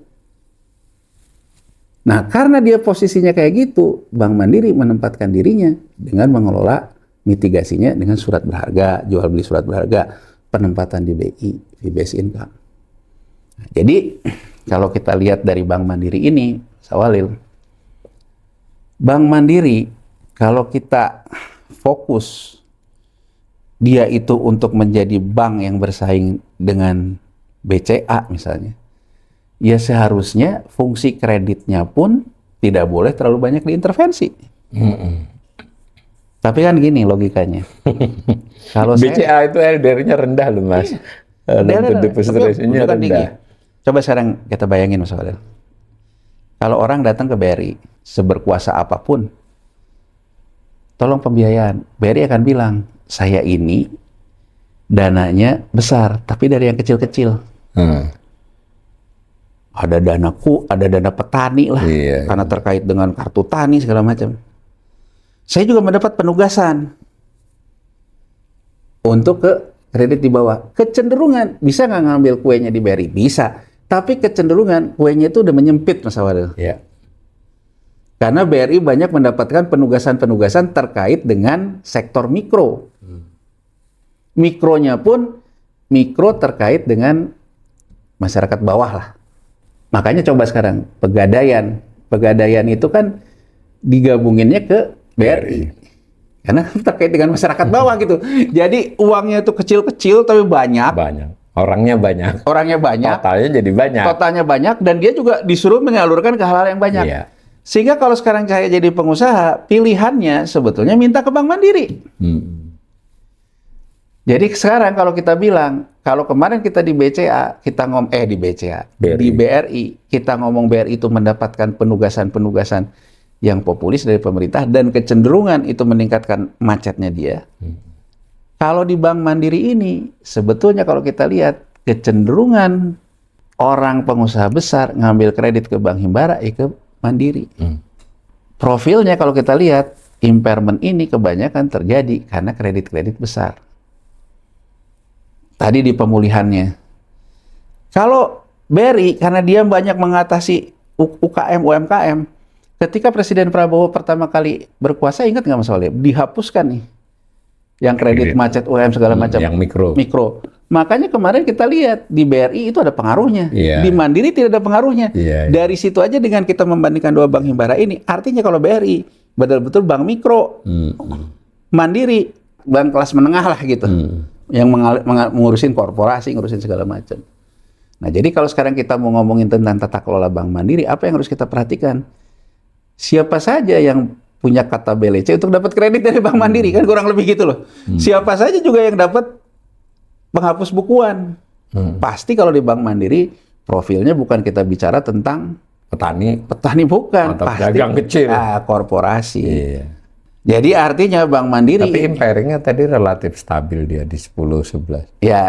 Nah, karena dia posisinya kayak gitu, Bank Mandiri menempatkan dirinya dengan mengelola mitigasinya dengan surat berharga, jual beli surat berharga, penempatan di BI, fee-based income. Nah, jadi, kalau kita lihat dari Bank Mandiri ini, Sawalil, Bank Mandiri, kalau kita fokus, dia itu untuk menjadi bank yang bersaing dengan BCA misalnya, ya seharusnya fungsi kreditnya pun tidak boleh terlalu banyak diintervensi. Tapi kan gini logikanya. Kalau BCA itu LDR-nya rendah loh Mas. Deposit ratio-nya rendah. Coba sekarang kita bayangin Mas Aurel. Kalau orang datang ke BRI, seberkuasa apapun, tolong pembiayaan. BRI akan bilang, saya ini dananya besar, tapi dari yang kecil-kecil. Ada dana petani lah, karena terkait dengan kartu tani segala macam. Saya juga mendapat penugasan untuk ke kredit di bawah. Kecenderungan bisa nggak ngambil kuenya di BRI? Bisa, tapi kecenderungan kuenya itu udah menyempit Mas Aurel. Karena BRI banyak mendapatkan penugasan-penugasan terkait dengan sektor mikro. Mikronya pun mikro terkait dengan masyarakat bawah lah. Makanya coba sekarang pegadaian itu kan digabunginnya ke BRI. Karena terkait dengan masyarakat bawah gitu. Jadi uangnya itu kecil-kecil tapi banyak. Orangnya banyak. Totalnya banyak dan dia juga disuruh menyalurkan ke hal-hal yang banyak. Sehingga kalau sekarang saya jadi pengusaha, pilihannya sebetulnya minta ke Bank Mandiri. Jadi sekarang kalau kita bilang, kalau kemarin kita di BCA, kita di BRI, kita ngomong BRI itu mendapatkan penugasan-penugasan yang populis dari pemerintah dan kecenderungan itu meningkatkan macetnya dia. Kalau di Bank Mandiri ini, sebetulnya kalau kita lihat kecenderungan orang pengusaha besar ngambil kredit ke Bank Himbara, ke Mandiri. Profilnya kalau kita lihat, impairment ini kebanyakan terjadi karena kredit-kredit besar. Tadi di pemulihannya. Kalau BRI, karena dia banyak mengatasi UKM, UMKM, ketika Presiden Prabowo pertama kali berkuasa, ingat nggak Mas Walid? Dihapuskan nih. Yang kredit macet UMKM segala macam. Yang mikro. Makanya kemarin kita lihat, di BRI itu ada pengaruhnya. Di Mandiri tidak ada pengaruhnya. Dari situ aja dengan kita membandingkan dua bank himbara ini, artinya kalau BRI, betul-betul bank mikro. Mandiri, bank kelas menengah lah gitu. Yang mengurusin korporasi, ngurusin segala macam. Nah, jadi kalau sekarang kita mau ngomongin tentang tata kelola Bank Mandiri, apa yang harus kita perhatikan? Siapa saja yang punya kata BLC untuk dapat kredit dari Bank Mandiri, kan kurang lebih gitu loh. Siapa saja juga yang dapat penghapus bukuan. Pasti kalau di Bank Mandiri, profilnya bukan kita bicara tentang petani bukan. Atau pasti dagang kecil. Korporasi. Jadi artinya Bank Mandiri. Tapi impairingnya tadi relatif stabil dia di 10-11. Ya,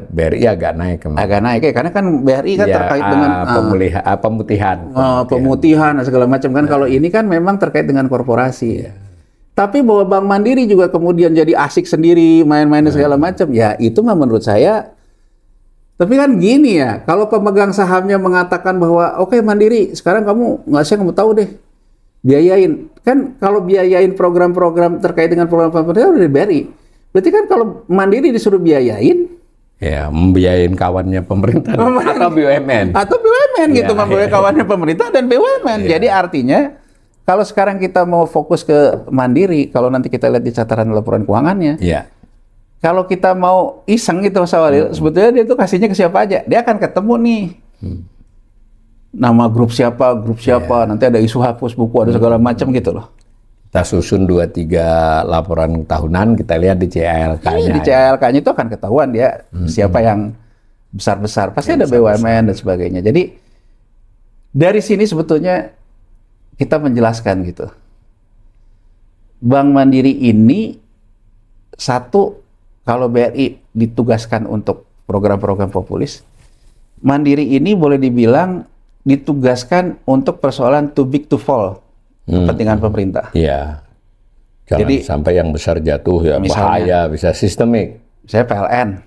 BRI agak naik kemarin. Agak naik ya, karena kan BRI kan terkait dengan pemutihan dan segala macam kan. Kalau ini kan memang terkait dengan korporasi. Tapi bahwa Bank Mandiri juga kemudian jadi asik sendiri, main-main segala macam, ya itu mah menurut saya. Tapi kan gini ya, kalau pemegang sahamnya mengatakan bahwa oke, Mandiri, sekarang saya nggak mau tahu deh, biayain. Kan kalau biayain program-program terkait dengan program pemerintah udah BRI. Berarti kan kalau Mandiri disuruh biayain, ya membiayain kawannya pemerintah atau BUMN. Atau BUMN gitu, Ya, membiayai kawannya pemerintah dan BUMN. Ya. Jadi artinya, kalau sekarang kita mau fokus ke Mandiri, kalau nanti kita lihat di catatan laporan keuangannya, Iya. kalau kita mau iseng gitu Mas Awalil, sebetulnya dia tuh kasihnya ke siapa aja. Dia akan ketemu nih. Nama grup siapa, nanti ada isu hapus buku, ada segala macam gitu loh. Kita susun 2-3 laporan tahunan, kita lihat di CLK-nya. Di CLK-nya itu akan ketahuan dia siapa yang besar-besar. Pasti ada BUMN dan sebagainya. Jadi dari sini sebetulnya kita menjelaskan gitu. Bank Mandiri ini satu, kalau BRI ditugaskan untuk program-program populis, Mandiri ini boleh dibilang ditugaskan untuk persoalan too big to fall, kepentingan pemerintah. Iya. Jangan Jadi, sampai yang besar jatuh ya, bahaya, bisa sistemik. Saya PLN.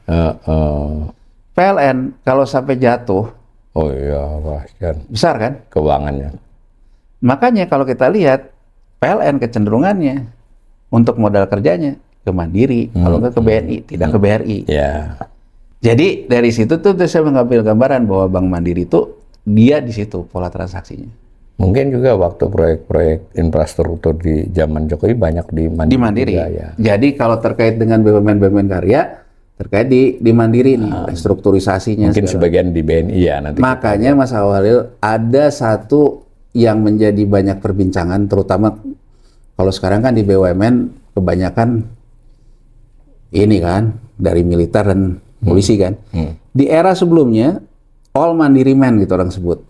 PLN kalau sampai jatuh, Oh iya, wah, kan besar kan? keuangannya. Makanya kalau kita lihat, PLN kecenderungannya untuk modal kerjanya ke Mandiri, kalau nggak ke BNI, tidak ke BRI. Ya. Jadi dari situ tuh saya mengambil gambaran bahwa Bank Mandiri itu dia di situ pola transaksinya. Mungkin juga waktu proyek-proyek infrastruktur di zaman Jokowi banyak di Mandiri. Di Mandiri. Juga, ya. Jadi kalau terkait dengan BUMN karya, terkait di Mandiri nih, restrukturisasinya. Mungkin segala. sebagian di BNI ya nanti. Makanya Mas Awalil, ada satu yang menjadi banyak perbincangan, terutama kalau sekarang kan di BUMN kebanyakan ini kan dari militer dan polisi kan. Di era sebelumnya all Mandiri man gitu orang sebut.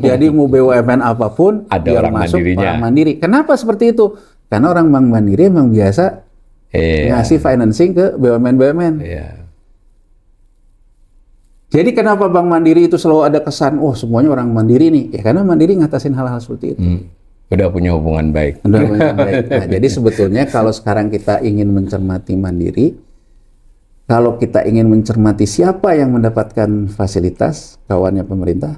Jadi mau BUMN apapun Ada yang orang masuk mandirinya. orang Mandiri. Kenapa seperti itu? Karena orang Bank Mandiri emang biasa ngasih financing ke BUMN. Iya. Jadi kenapa Bank Mandiri itu selalu ada kesan, oh semuanya orang Mandiri nih? Ya karena Mandiri ngatasin hal-hal seperti itu. Udah punya hubungan baik. Nah, jadi sebetulnya kalau sekarang kita ingin mencermati Mandiri, kalau kita ingin mencermati siapa yang mendapatkan fasilitas kawannya pemerintah,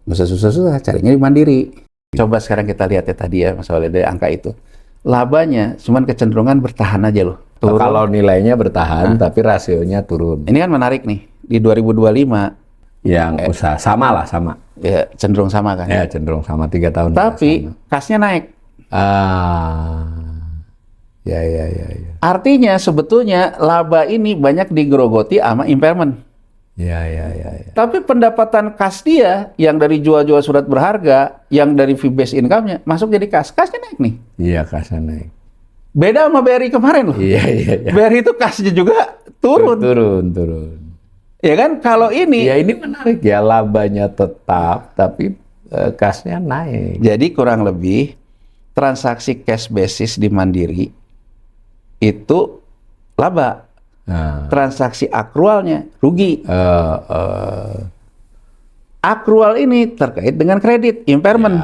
nggak usah susah-susah, carinya di Mandiri. Coba sekarang kita lihat ya tadi ya, Mas Walid, dari angka itu. Labanya cuman kecenderungan bertahan aja loh. Turun. Kalau nilainya bertahan, tapi rasionya turun. Ini kan menarik nih, di 2025 Yang usaha sama lah, sama. ya cenderung sama kan. Ya cenderung sama 3 tahun. Tapi kasnya naik. Ya. Artinya sebetulnya laba ini banyak digerogoti sama impairment. Ya. Tapi pendapatan kas dia yang dari jual-jual surat berharga, yang dari fee based income-nya masuk jadi kas. Kasnya naik nih. Iya, kasnya naik. Beda sama BRI kemarin loh. Iya. BRI itu kasnya juga turun. Turun. Ya kan? Kalau ini Ya ini menarik ya, labanya tetap, tapi kasnya naik. jadi kurang lebih transaksi cash basis di Mandiri itu laba. Nah, Transaksi akrualnya rugi. Akrual ini terkait dengan kredit, impairment.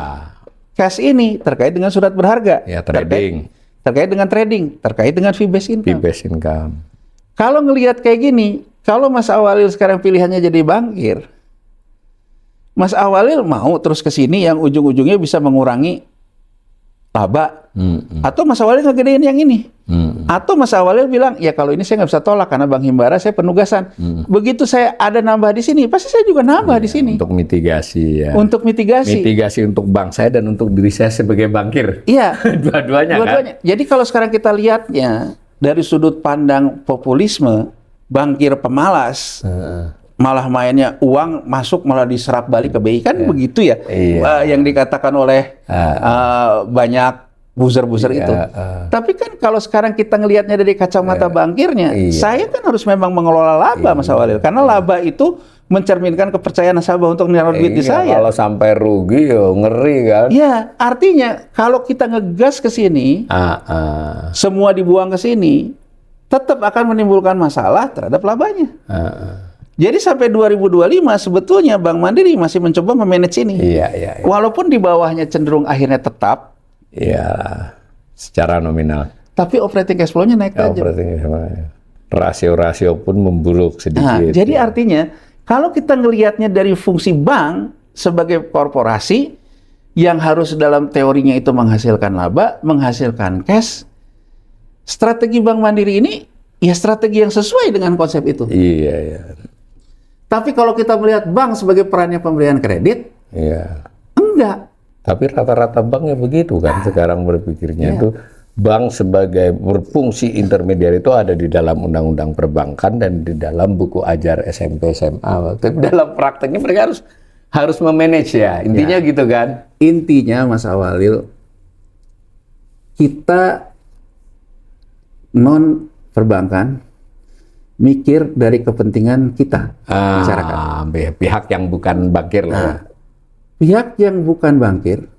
Cash ini terkait dengan surat berharga. Ya, trading. Terkait dengan trading, terkait dengan fee based income. Fee-based income. Kalau ngelihat kayak gini, kalau Mas Awalil sekarang pilihannya jadi bankir, Mas Awalil mau terus ke sini yang ujung-ujungnya bisa mengurangi laba. Atau Mas Awalil ngegedein yang ini. Atau Mas Awalil bilang, ya kalau ini saya nggak bisa tolak karena Bank Himbara saya penugasan. Begitu saya ada nambah di sini, pasti saya juga nambah di sini. Untuk mitigasi ya. Untuk mitigasi. Mitigasi untuk bank saya dan untuk diri saya sebagai bankir. Iya. Dua-duanya kan? Jadi kalau sekarang kita lihatnya dari sudut pandang populisme, bankir pemalas, malah mainnya uang masuk malah diserap balik ke BI kan begitu ya? Iya. Yang dikatakan oleh banyak buzzer-buzzer itu. Tapi kan kalau sekarang kita ngelihatnya dari kacamata bankirnya, saya kan harus memang mengelola laba, Mas Awalil, karena laba itu mencerminkan kepercayaan nasabah untuk naruh duit di saya. Kalau sampai rugi ya ngeri kan? Ya, artinya kalau kita ngegas ke sini, semua dibuang ke sini, tetap akan menimbulkan masalah terhadap labanya. Jadi sampai 2025 sebetulnya Bank Mandiri masih mencoba memanage ini. Iya. Walaupun di bawahnya cenderung akhirnya tetap. Iya. secara nominal. Tapi operating cash flow-nya naik tajam. Rasio-rasio pun memburuk sedikit. Jadi artinya kalau kita ngelihatnya dari fungsi bank sebagai korporasi yang harus dalam teorinya itu menghasilkan laba, menghasilkan cash, strategi Bank Mandiri ini ya strategi yang sesuai dengan konsep itu. Iya, iya. Tapi kalau kita melihat bank sebagai perannya pemberian kredit, Iya. enggak. Tapi rata-rata banknya begitu kan sekarang berpikirnya itu. Bank sebagai berfungsi intermediari itu ada di dalam undang-undang perbankan dan di dalam buku ajar SMP SMA. Tapi dalam prakteknya mereka harus memanage ya. Intinya gitu kan. Intinya Mas Awalil, kita non perbankan mikir dari kepentingan kita masyarakat. Pihak yang bukan bankir lah. Pihak yang bukan bankir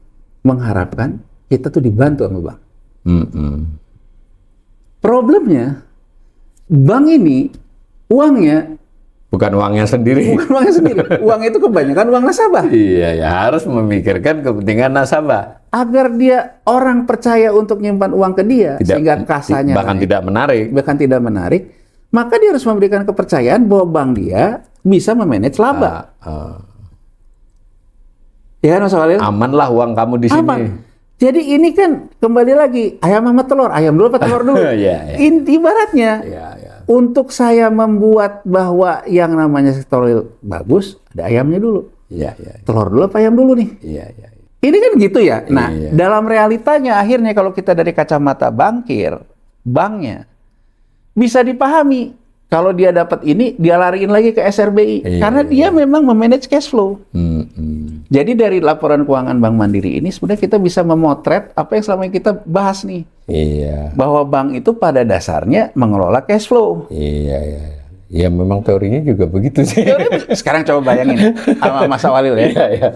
mengharapkan kita tuh dibantu sama bank. Problemnya, bank ini uangnya bukan uangnya sendiri. bukan uangnya sendiri. Uang itu kebanyakan uang nasabah. Iya, ya harus memikirkan kepentingan nasabah. Agar dia orang percaya untuk nyimpan uang ke dia, sehingga kasanya bahkan naik, tidak menarik. maka dia harus memberikan kepercayaan bahwa bank dia bisa memanage laba. Ya kan Mas Walil? Aman lah uang kamu di sini. Aman. Jadi ini kan kembali lagi ayam sama telur, ayam dulu apa telur dulu? Ibaratnya untuk saya membuat bahwa yang namanya sektor real bagus, ada ayamnya dulu. Telur dulu apa ayam dulu nih? Ini kan gitu ya. Nah, dalam realitanya akhirnya kalau kita dari kacamata banknya bisa dipahami. Kalau dia dapat ini, dia lariin lagi ke SRBI. Karena dia memang memanage cash flow. Jadi dari laporan keuangan Bank Mandiri ini sebenarnya kita bisa memotret apa yang selama ini kita bahas nih. Bahwa bank itu pada dasarnya mengelola cash flow. Ya memang teorinya juga begitu sih. Sekarang coba bayangin sama Mas Walil ya.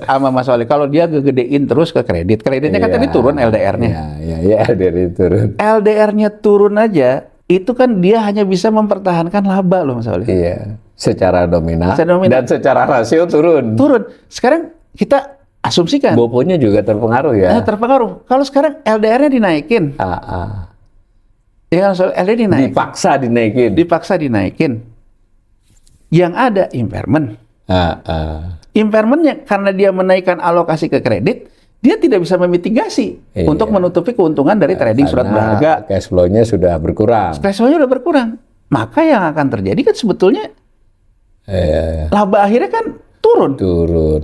Sama Mas Walil. Kalau dia gedein terus ke kredit. Kreditnya kan tadi turun LDR-nya. LDR-nya turun. LDR-nya turun aja. Itu kan dia hanya bisa mempertahankan laba loh Mas Walil. Secara nominal dan secara rasio turun. Sekarang kita asumsikan. Boponya juga terpengaruh ya. Terpengaruh. Kalau sekarang LDR-nya dinaikin. Ya kan soal LDR dinaikin. Dipaksa dinaikin. Yang ada impairment. Impairmentnya karena dia menaikkan alokasi ke kredit, dia tidak bisa memitigasi untuk menutupi keuntungan dari trading surat berharga. Cash flow-nya sudah berkurang. Maka yang akan terjadi kan sebetulnya laba akhirnya kan turun.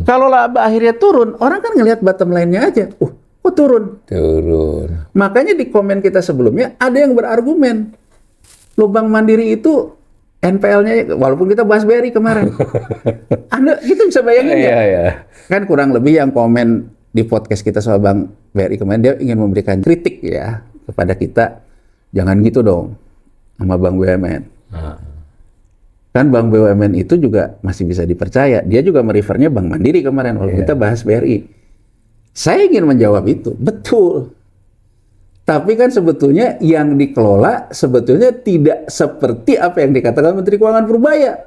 Kalau laba akhirnya turun, orang kan ngelihat bottom line-nya aja. Kok turun? Makanya di komen kita sebelumnya ada yang berargumen. Bank Mandiri itu NPL-nya, walaupun kita bahas BRI kemarin. Anda gitu bisa bayangin ya? Kan kurang lebih yang komen di podcast kita soal Bank BRI kemarin, dia ingin memberikan kritik ya kepada kita, jangan gitu dong sama Bank BUMN. Kan Bank BUMN itu juga masih bisa dipercaya. Dia juga merefernya Bank Mandiri kemarin, kalau kita bahas BRI. Saya ingin menjawab itu, betul. Tapi kan sebetulnya yang dikelola sebetulnya tidak seperti apa yang dikatakan Menteri Keuangan Purbaya.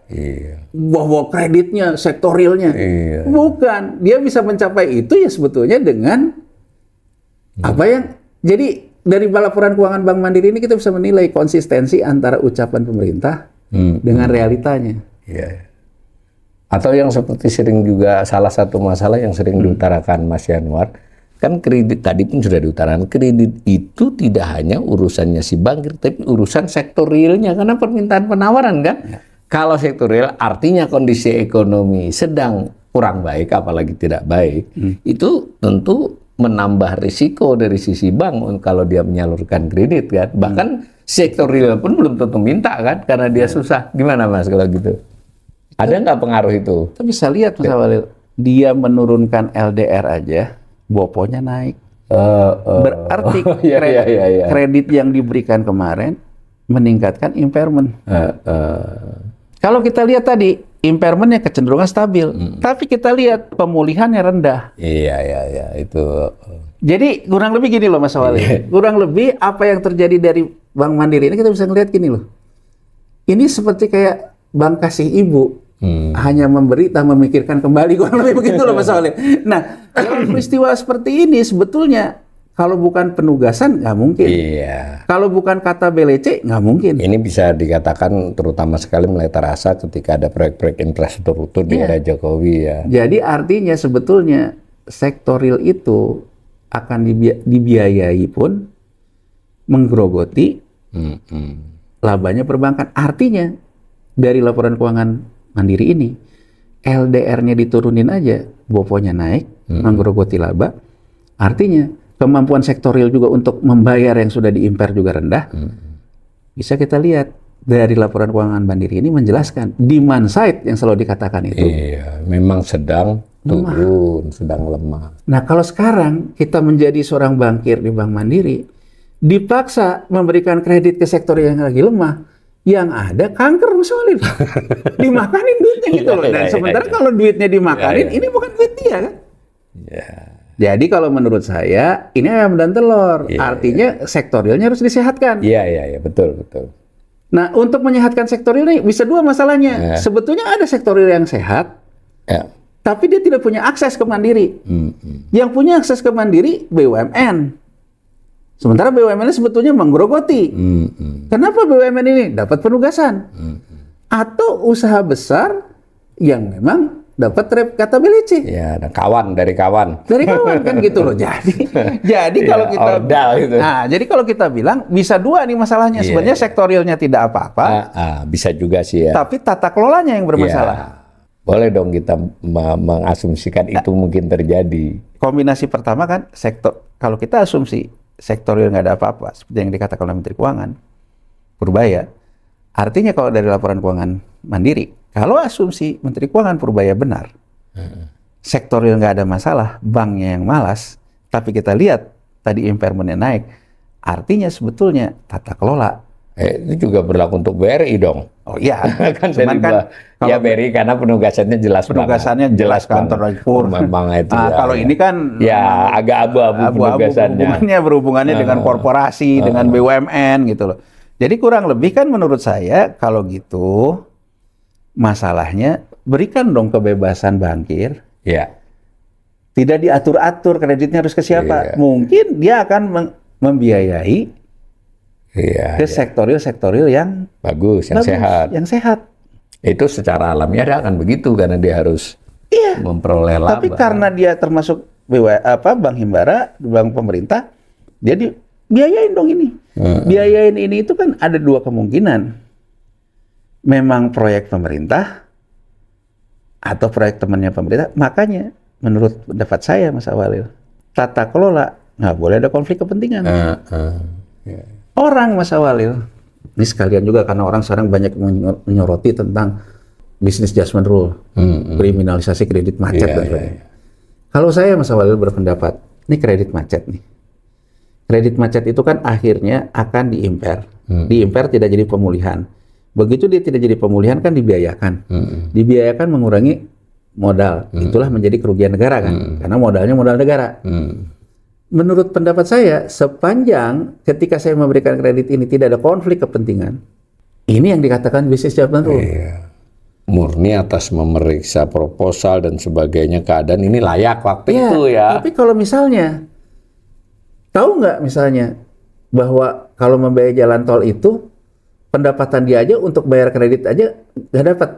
Bahwa kreditnya, sektor realnya. Bukan. Dia bisa mencapai itu ya sebetulnya dengan apa yang... Jadi dari laporan keuangan Bank Mandiri ini kita bisa menilai konsistensi antara ucapan pemerintah dengan realitanya. Atau yang seperti sering juga salah satu masalah yang sering diutarakan Mas Yanwar, kan kredit tadi pun sudah diutarakan, kredit itu tidak hanya urusannya si bankir, tapi urusan sektor realnya, karena permintaan penawaran kan. Kalau sektor real artinya kondisi ekonomi sedang kurang baik, apalagi tidak baik, itu tentu menambah risiko dari sisi bank kalau dia menyalurkan kredit kan. Bahkan sektor real pun belum tentu minta kan, karena dia susah. Gimana Mas kalau gitu? Ada nggak pengaruh itu? Kita bisa lihat Mas Walil, dia menurunkan LDR aja, boponya naik. Berarti kredit yang diberikan kemarin meningkatkan impairment. Kalau kita lihat tadi, impairmentnya kecenderungan stabil, tapi kita lihat pemulihannya rendah. Itu. Jadi kurang lebih gini loh Mas Walil, kurang lebih apa yang terjadi dari Bank Mandiri ini kita bisa ngelihat gini loh. Ini seperti kayak bank kasih ibu. Hanya memberi tak memikirkan kembali, kurang lebih begitu loh Mas Walil. Nah, dalam peristiwa seperti ini sebetulnya Kalau bukan penugasan, nggak mungkin. Iya. Kalau bukan kata BLC, nggak mungkin. Ini bisa dikatakan terutama sekali mulai terasa ketika ada proyek-proyek infrastruktur di era Jokowi ya. Jadi artinya sebetulnya sektor real itu akan dibiayai pun menggerogoti labanya perbankan. Artinya dari laporan keuangan Mandiri ini, LDR-nya diturunin aja, BOPO-nya naik, menggerogoti laba. Artinya kemampuan sektor real juga untuk membayar yang sudah diimpor juga rendah. Bisa kita lihat dari laporan keuangan Mandiri ini menjelaskan demand side yang selalu dikatakan itu. Iya, memang sedang turun, sedang lemah. Nah, kalau sekarang kita menjadi seorang bankir di Bank Mandiri, dipaksa memberikan kredit ke sektor yang lagi lemah, yang ada kanker misalnya. Dimakanin duitnya gitu loh. Dan sementara kalau duitnya dimakanin, ini bukan duit dia kan? Iya. Jadi kalau menurut saya ini ayam dan telur. Artinya sektor realnya harus disehatkan. Iya, betul. Nah, untuk menyehatkan sektor real ini bisa dua masalahnya. Sebetulnya ada sektor real yang sehat, tapi dia tidak punya akses ke Mandiri. Yang punya akses ke Mandiri BUMN. Sementara BUMN sebetulnya menggerogoti. Kenapa BUMN ini dapat penugasan? Atau usaha besar yang memang dapat kata BLC. Ya, ada kawan dari kawan. Dari kawan kan gitu loh. Jadi kalau kita gitu. Nah, jadi kalau kita bilang bisa dua nih masalahnya. Sebenarnya sektorialnya tidak apa-apa. Bisa juga sih ya. Tapi tata kelolanya yang bermasalah. Boleh dong kita mengasumsikan itu mungkin terjadi. Kombinasi pertama kan sektor, kalau kita asumsi sektorial nggak ada apa-apa, seperti yang dikatakan oleh Menteri Keuangan, Purbaya. Artinya kalau dari laporan keuangan Mandiri, kalau asumsi Menteri Keuangan Purbaya benar, sektorial nggak ada masalah, banknya yang malas, tapi kita lihat tadi impairment-nya naik, artinya sebetulnya tata kelola. Itu juga berlaku untuk BRI dong. Oh iya, kan cuman kan ya BRI karena penugasannya jelas jelas kantor Raipur. Memang itu. Kalau ini kan ya agak abu-abu penugasannya. Berhubungannya dengan korporasi, dengan BUMN gitu loh. Jadi kurang lebih kan menurut saya kalau gitu masalahnya berikan dong kebebasan bankir. Ya. Tidak diatur-atur kreditnya harus ke siapa. Mungkin dia akan membiayai ke sektoril yang bagus, sehat. Yang sehat. Itu secara alamiah dia akan begitu karena dia harus memperoleh laba. Tapi karena dia termasuk Bank Himbara, bank pemerintah, jadi biayain dong ini. Biayain ini itu kan ada dua kemungkinan. Memang proyek pemerintah atau proyek temannya pemerintah. Makanya menurut pendapat saya Mas Awalil, tata kelola nggak boleh ada konflik kepentingan. Orang Mas Awalil, ini sekalian juga karena orang sekarang banyak menyoroti tentang business judgment rule, kriminalisasi kredit macet dan sebagainya. Kalau saya Mas Awalil berpendapat, ini kredit macet nih. Kredit macet itu kan akhirnya akan diimpair. Diimpair tidak jadi pemulihan. Begitu dia tidak jadi pemulihan kan dibiayakan. Dibiayakan mengurangi modal. Itulah menjadi kerugian negara kan. Karena modalnya modal negara. Menurut pendapat saya, sepanjang ketika saya memberikan kredit ini tidak ada konflik kepentingan, ini yang dikatakan business judgment rule. Murni atas memeriksa proposal dan sebagainya, keadaan ini layak waktu itu ya. Tapi kalau misalnya, tahu nggak misalnya bahwa kalau membayar jalan tol itu pendapatan dia aja untuk bayar kredit aja nggak dapat.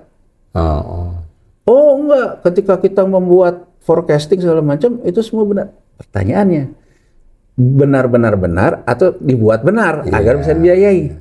Oh enggak, ketika kita membuat forecasting segala macam itu semua benar. Pertanyaannya, benar atau dibuat benar agar bisa dibiayai?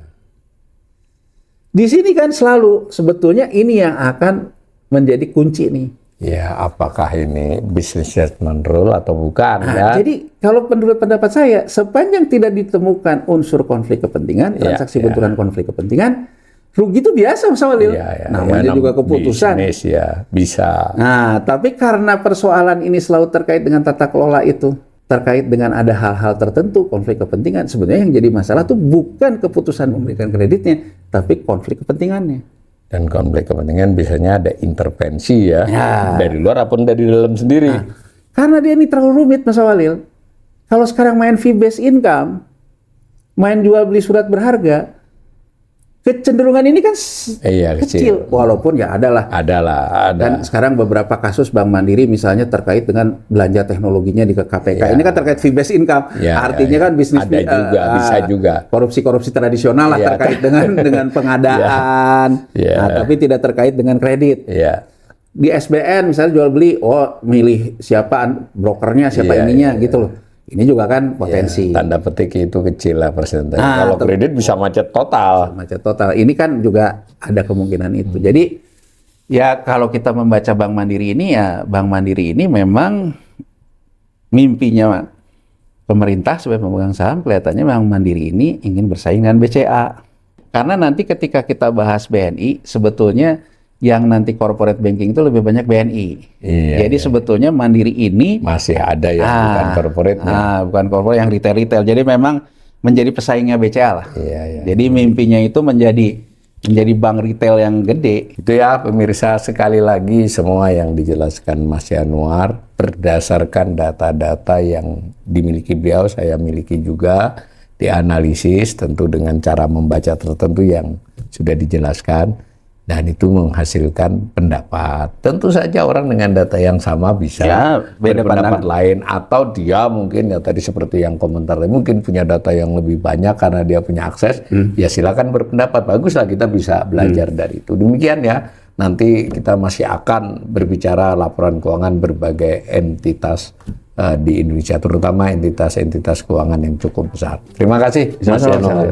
Di sini kan selalu sebetulnya ini yang akan menjadi kunci nih. Ya, apakah ini business judgment rule atau bukan? Jadi kalau menurut pendapat saya, sepanjang tidak ditemukan unsur konflik kepentingan, transaksi benturan konflik kepentingan, rugi itu biasa Mas Awalil. Namanya juga keputusan. Bisnis bisa. Nah, tapi karena persoalan ini selalu terkait dengan tata kelola itu, terkait dengan ada hal-hal tertentu, konflik kepentingan, sebenarnya yang jadi masalah tuh bukan keputusan memberikan kreditnya, tapi konflik kepentingannya. Dan konflik kepentingan biasanya ada intervensi dari luar ataupun dari dalam sendiri. Karena dia ini terlalu rumit Mas Awalil. Kalau sekarang main fee based income, main jual beli surat berharga, kecenderungan ini kan Iya, kecil, walaupun ya ada. Ada. Dan sekarang beberapa kasus Bank Mandiri misalnya terkait dengan belanja teknologinya di KPK. Ya. Ini kan terkait fee-based income. Ya, Artinya kan bisnis ada juga, bisa juga. Korupsi-korupsi tradisional lah Ya, terkait dengan pengadaan. Ya. Nah, tapi tidak terkait dengan kredit. Iya. Di SBN misalnya jual beli, milih siapa brokernya, siapa Iya, ininya gitu loh. Ini juga kan potensi. Tanda petik itu kecil lah persentase. Nah, Kalau kredit bisa macet total. Macet total. Ini kan juga ada kemungkinan itu. Jadi ya kalau kita membaca Bank Mandiri ini, ya Bank Mandiri ini memang mimpinya pemerintah sebagai pemegang saham, kelihatannya Bank Mandiri ini ingin bersaing dengan BCA. Karena nanti ketika kita bahas BNI, sebetulnya yang nanti corporate banking itu lebih banyak BNI. Iya, Jadi sebetulnya Mandiri ini masih ada yang bukan corporate-nya. bukan corporate, yang retail. Jadi memang menjadi pesaingnya BCA lah. Iya. Jadi mimpinya itu menjadi bank retail yang gede. Itu ya pemirsa, sekali lagi semua yang dijelaskan Mas Yanuar berdasarkan data-data yang dimiliki beliau, saya miliki juga, dianalisis tentu dengan cara membaca tertentu yang sudah dijelaskan. Dan itu menghasilkan pendapat. Tentu saja orang dengan data yang sama bisa beda berpendapat lain. Atau dia mungkin ya tadi seperti yang komentar, mungkin punya data yang lebih banyak karena dia punya akses. Ya silakan berpendapat. Baguslah kita bisa belajar dari itu. Demikian ya. Nanti kita masih akan berbicara laporan keuangan berbagai entitas di Indonesia. Terutama entitas-entitas keuangan yang cukup besar. Terima kasih. Sama-sama.